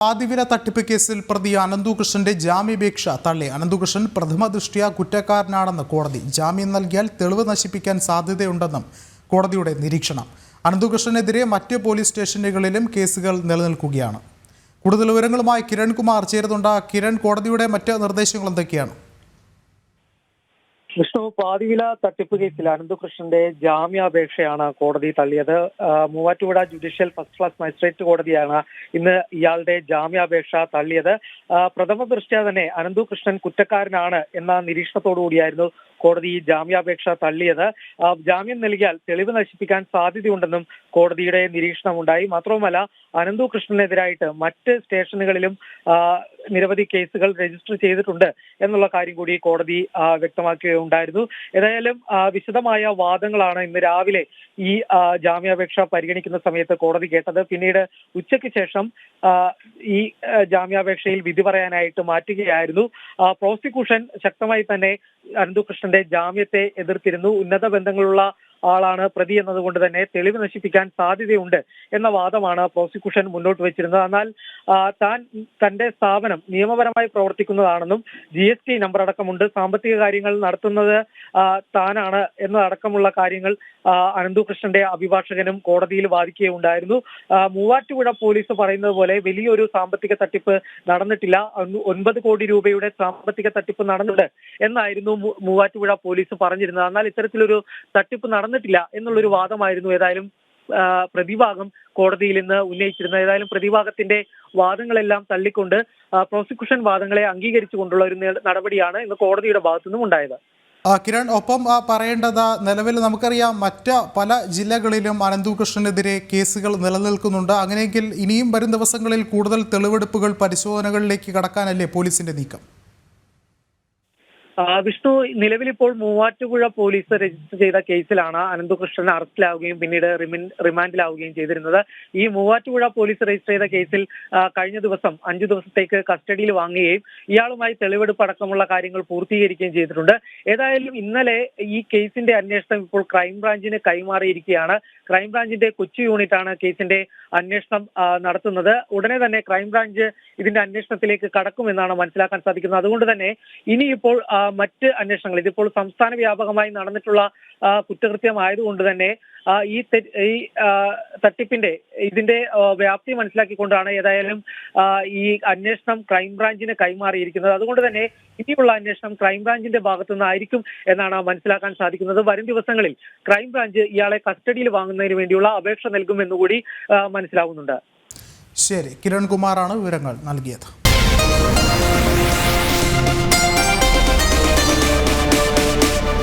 പാതിവില തട്ടിപ്പ് കേസിൽ പ്രതി അനന്തുകൃഷ്ണന്റെ ജാമ്യാപേക്ഷ തള്ളി. അനന്തുകൃഷ്ണൻ പ്രഥമ ദൃഷ്ട്യാ കുറ്റക്കാരനാണെന്ന് കോടതി. ജാമ്യം നൽകിയാൽ തെളിവ് നശിപ്പിക്കാൻ സാധ്യതയുണ്ടെന്നും കോടതിയുടെ നിരീക്ഷണം. അനന്തുകൃഷ്ണനെതിരെ മറ്റ് പോലീസ് സ്റ്റേഷനുകളിലും കേസുകൾ നിലനിൽക്കുകയാണ്. കൂടുതൽ വിവരങ്ങളുമായി കിരൺകുമാർ ചേരുന്നുണ്ട്. കിരൺ, കോടതിയുടെ മറ്റ് നിർദ്ദേശങ്ങൾ എന്തൊക്കെയാണ്? വിഷ്ണു, പാതിവില തട്ടിപ്പ് കേസിൽ അനന്തുകൃഷ്ണന്റെ ജാമ്യാപേക്ഷയാണ് കോടതി തള്ളിയത്. Muvattupuzha judicial first class magistrate കോടതിയാണ് ഇന്ന് ഇയാളുടെ ജാമ്യാപേക്ഷ തള്ളിയത്. പ്രഥമ ദൃഷ്ട്യാ തന്നെ അനന്തുകൃഷ്ണൻ കുറ്റക്കാരനാണ് എന്ന നിരീക്ഷണത്തോടുകൂടിയായിരുന്നു കോടതി ജാമ്യാപേക്ഷ തള്ളിയത്. ജാമ്യം നൽകിയാൽ തെളിവ് നശിപ്പിക്കാൻ സാധ്യതയുണ്ടെന്നും കോടതിയുടെ നിരീക്ഷണമുണ്ടായി. മാത്രവുമല്ല, അനന്തുകൃഷ്ണനെതിരായിട്ട് മറ്റ് സ്റ്റേഷനുകളിലും നിരവധി കേസുകൾ രജിസ്റ്റർ ചെയ്തിട്ടുണ്ട് എന്നുള്ള കാര്യം കൂടി കോടതി വ്യക്തമാക്കുകയുണ്ടായിരുന്നു. ഏതായാലും വിശദമായ വാദങ്ങളാണ് ഇന്ന് രാവിലെ ഈ ജാമ്യാപേക്ഷ പരിഗണിക്കുന്ന സമയത്ത് കോടതി കേട്ടത്. പിന്നീട് ഉച്ചയ്ക്ക് ശേഷം ഈ ജാമ്യാപേക്ഷയിൽ വിധി പറയാനായിട്ട് മാറ്റുകയായിരുന്നു. പ്രോസിക്യൂഷൻ ശക്തമായി തന്നെ അനന്തുകൃഷ്ണന്റെ ജാമ്യത്തെ എതിർത്തിരുന്നു. ഉന്നത ബന്ധങ്ങളുള്ള ആളാണ് പ്രതി എന്നതുകൊണ്ട് തന്നെ തെളിവ് നശിപ്പിക്കാൻ സാധ്യതയുണ്ട് എന്ന വാദമാണ് പ്രോസിക്യൂഷൻ മുന്നോട്ട് വെച്ചിരുന്നത്. എന്നാൽ തന്റെ സ്ഥാപനം നിയമപരമായി പ്രവർത്തിക്കുന്നതാണെന്നും GST നമ്പർ അടക്കമുണ്ട്, സാമ്പത്തിക കാര്യങ്ങൾ നടത്തുന്നത് താനാണ് എന്നതടക്കമുള്ള കാര്യങ്ങൾ അനന്തുകൃഷ്ണന്റെ അഭിഭാഷകനും കോടതിയിൽ വാദിക്കുകയുണ്ടായിരുന്നു. മൂവാറ്റുപുഴ പോലീസ് പറയുന്നത് പോലെ വലിയൊരു സാമ്പത്തിക തട്ടിപ്പ് നടന്നിട്ടില്ല, 9 കോടി രൂപയുടെ സാമ്പത്തിക തട്ടിപ്പ് നടന്നിട്ടുണ്ട് എന്നായിരുന്നു മൂവാറ്റുപുഴ പോലീസ് പറഞ്ഞിരുന്നത്. എന്നാൽ ഇത്തരത്തിലൊരു തട്ടിപ്പ് നടന്നിട്ടില്ല എന്നുള്ളൊരു വാദമായിരുന്നു ഏതായാലും പ്രതിഭാഗം കോടതിയിൽ ഇന്ന് ഉന്നയിച്ചിരുന്നത്. ഏതായാലും പ്രതിഭാഗത്തിന്റെ വാദങ്ങളെല്ലാം തള്ളിക്കൊണ്ട് പ്രോസിക്യൂഷൻ വാദങ്ങളെ അംഗീകരിച്ചുകൊണ്ടുള്ള ഒരു നടപടിയാണ് ഇന്ന് കോടതിയുടെ ഭാഗത്തുനിന്നും ഉണ്ടായത്. കിരൺ, ഒപ്പം പറയേണ്ടത്, നിലവിൽ നമുക്കറിയാം മറ്റ് പല ജില്ലകളിലും അനന്തുകൃഷ്ണനെതിരെ കേസുകൾ നിലനിൽക്കുന്നുണ്ട്. അങ്ങനെയെങ്കിൽ ഇനിയും വരും ദിവസങ്ങളിൽ കൂടുതൽ തെളിവെടുപ്പുകൾ പരിശോധനകളിലേക്ക് കടക്കാനല്ലേ പോലീസിന്റെ നീക്കം? വിഷ്ണു, നിലവിലിപ്പോൾ മൂവാറ്റുപുഴ പോലീസ് രജിസ്റ്റർ ചെയ്ത കേസിലാണ് അനന്തുകൃഷ്ണൻ അറസ്റ്റിലാവുകയും പിന്നീട് റിമാൻഡിലാവുകയും ചെയ്തിരുന്നത്. ഈ മൂവാറ്റുപുഴ പോലീസ് രജിസ്റ്റർ ചെയ്ത കേസിൽ കഴിഞ്ഞ ദിവസം 5 ദിവസത്തേക്ക് കസ്റ്റഡിയിൽ വാങ്ങുകയും ഇയാളുമായി തെളിവെടുപ്പ് അടക്കമുള്ള കാര്യങ്ങൾ പൂർത്തീകരിക്കുകയും ചെയ്തിട്ടുണ്ട്. ഏതായാലും ഇന്നലെ ഈ കേസിന്റെ അന്വേഷണം ഇപ്പോൾ ക്രൈംബ്രാഞ്ചിന് കൈമാറിയിരിക്കുകയാണ്. ക്രൈംബ്രാഞ്ചിന്റെ കൊച്ചി യൂണിറ്റാണ് കേസിന്റെ അന്വേഷണം നടത്തുന്നത്. ഉടനെ തന്നെ ക്രൈംബ്രാഞ്ച് ഇതിന്റെ അന്വേഷണത്തിലേക്ക് കടക്കുമെന്നാണ് മനസ്സിലാക്കാൻ സാധിക്കുന്നത്. അതുകൊണ്ട് തന്നെ ഇനിയിപ്പോൾ മറ്റ് അന്വേഷണങ്ങൾ, ഇതിപ്പോൾ സംസ്ഥാന വ്യാപകമായി നടന്നിട്ടുള്ള കുറ്റകൃത്യമായതുകൊണ്ട് തന്നെ ഈ തട്ടിപ്പിന്റെ ഇതിന്റെ വ്യാപ്തി മനസ്സിലാക്കിക്കൊണ്ടാണ് ഏതായാലും ഈ അന്വേഷണം ക്രൈംബ്രാഞ്ചിന് കൈമാറിയിരിക്കുന്നത്. അതുകൊണ്ട് തന്നെ ഇനിയുള്ള അന്വേഷണം ക്രൈംബ്രാഞ്ചിന്റെ ഭാഗത്തു നിന്നായിരിക്കും എന്നാണ് മനസ്സിലാക്കാൻ സാധിക്കുന്നത്. വരും ദിവസങ്ങളിൽ ക്രൈംബ്രാഞ്ച് ഇയാളെ കസ്റ്റഡിയിൽ വാങ്ങുന്നതിന് വേണ്ടിയുള്ള അപേക്ഷ നൽകുമെന്നുകൂടി മനസ്സിലാവുന്നുണ്ട്. ശരി, കിരൺകുമാറാണ് വിവരങ്ങൾ നൽകിയത്.